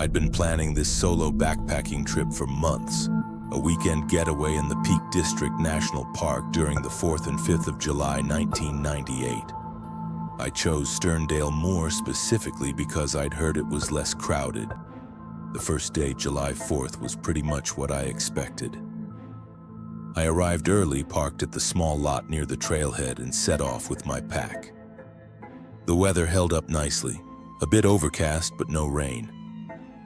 I'd been planning this solo backpacking trip for months, a weekend getaway in the Peak District National Park during the 4th and 5th of July 1998. I chose Sterndale Moor specifically because I'd heard it was less crowded. The first day, July 4th, was pretty much what I expected. I arrived early, parked at the small lot near the trailhead, and set off with my pack. The weather held up nicely, a bit overcast but no rain.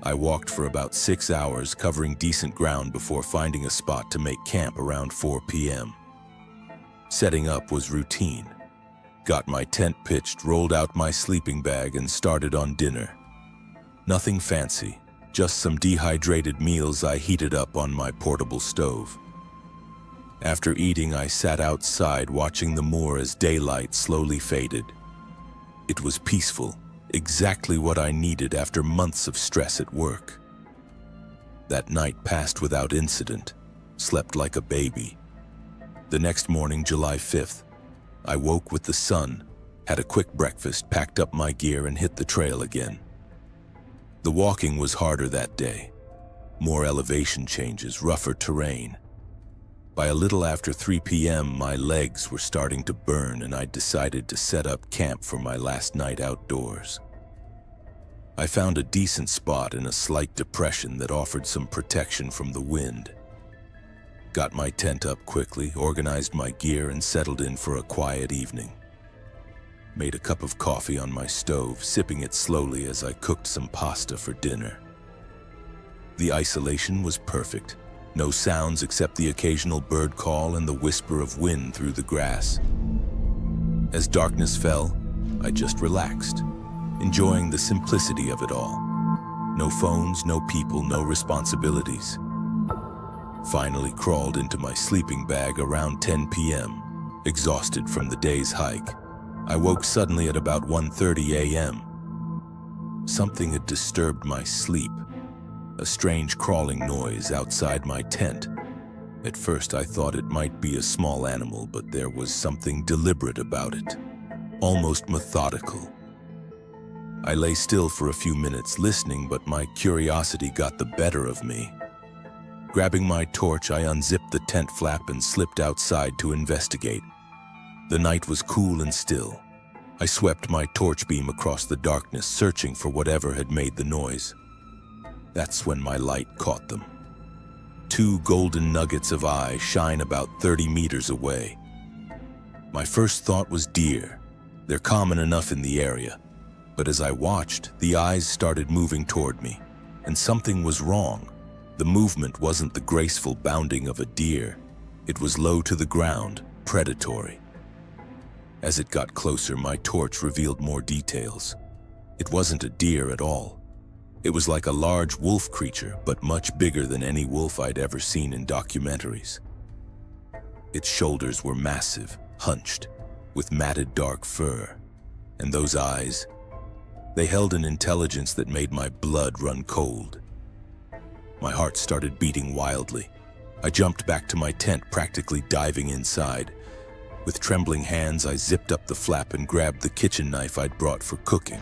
I walked for about 6 hours, covering decent ground before finding a spot to make camp around 4 p.m. Setting up was routine. Got my tent pitched, rolled out my sleeping bag, and started on dinner. Nothing fancy, just some dehydrated meals I heated up on my portable stove. After eating, I sat outside watching the moor as daylight slowly faded. It was peaceful, exactly what I needed after months of stress at work. That night passed without incident, slept like a baby. The next morning, July 5th, I woke with the sun, had a quick breakfast, packed up my gear, and hit the trail again. The walking was harder that day. More elevation changes, rougher terrain. By a little after 3 p.m., my legs were starting to burn, and I decided to set up camp for my last night outdoors. I found a decent spot in a slight depression that offered some protection from the wind. Got my tent up quickly, organized my gear, and settled in for a quiet evening. Made a cup of coffee on my stove, sipping it slowly as I cooked some pasta for dinner. The isolation was perfect. No sounds except the occasional bird call and the whisper of wind through the grass. As darkness fell, I just relaxed, enjoying the simplicity of it all. No phones, no people, no responsibilities. Finally crawled into my sleeping bag around 10 p.m., exhausted from the day's hike. I woke suddenly at about 1:30 a.m. Something had disturbed my sleep. A strange crawling noise outside my tent. At first I thought it might be a small animal, but there was something deliberate about it, almost methodical. I lay still for a few minutes listening, but my curiosity got the better of me. Grabbing my torch, I unzipped the tent flap and slipped outside to investigate. The night was cool and still. I swept my torch beam across the darkness, searching for whatever had made the noise. That's when my light caught them. 2 golden nuggets of eye shine about 30 meters away. My first thought was deer. They're common enough in the area. But as I watched, the eyes started moving toward me, and something was wrong. The movement wasn't the graceful bounding of a deer. It was low to the ground, predatory. As it got closer, my torch revealed more details. It wasn't a deer at all. It was like a large wolf creature, but much bigger than any wolf I'd ever seen in documentaries. Its shoulders were massive, hunched, with matted dark fur. And those eyes, they held an intelligence that made my blood run cold. My heart started beating wildly. I jumped back to my tent, practically diving inside. With trembling hands, I zipped up the flap and grabbed the kitchen knife I'd brought for cooking.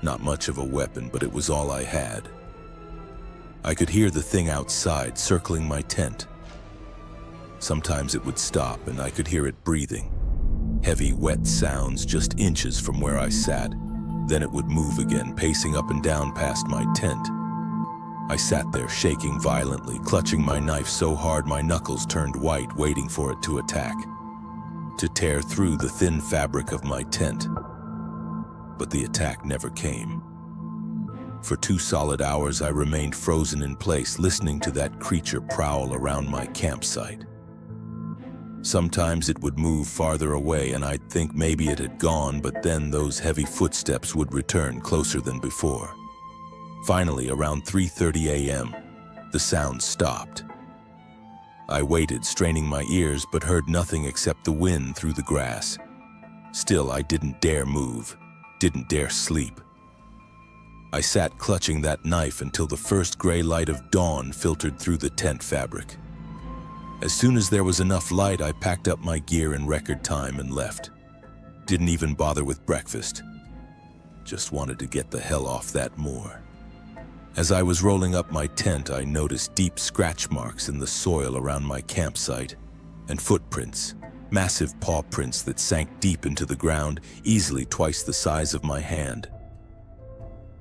Not much of a weapon, but it was all I had. I could hear the thing outside circling my tent. Sometimes it would stop and I could hear it breathing. Heavy, wet sounds just inches from where I sat. Then it would move again, pacing up and down past my tent. I sat there shaking violently, clutching my knife so hard my knuckles turned white, waiting for it to attack, to tear through the thin fabric of my tent. But the attack never came. For 2 solid hours, I remained frozen in place, listening to that creature prowl around my campsite. Sometimes it would move farther away and I'd think maybe it had gone, but then those heavy footsteps would return closer than before. Finally, around 3:30 a.m., the sound stopped. I waited, straining my ears, but heard nothing except the wind through the grass. Still, I didn't dare move. Didn't dare sleep. I sat clutching that knife until the first gray light of dawn filtered through the tent fabric. As soon as there was enough light, I packed up my gear in record time and left. Didn't even bother with breakfast. Just wanted to get the hell off that moor. As I was rolling up my tent, I noticed deep scratch marks in the soil around my campsite and footprints, massive paw prints that sank deep into the ground, easily twice the size of my hand.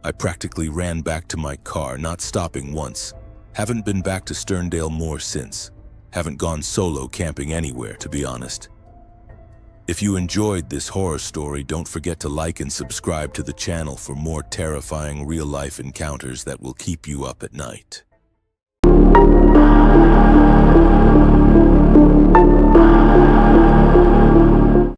I practically ran back to my car, not stopping once. Haven't been back to Sterndale Moor since. Haven't gone solo camping anywhere, to be honest. If you enjoyed this horror story, don't forget to like and subscribe to the channel for more terrifying real-life encounters that will keep you up at night.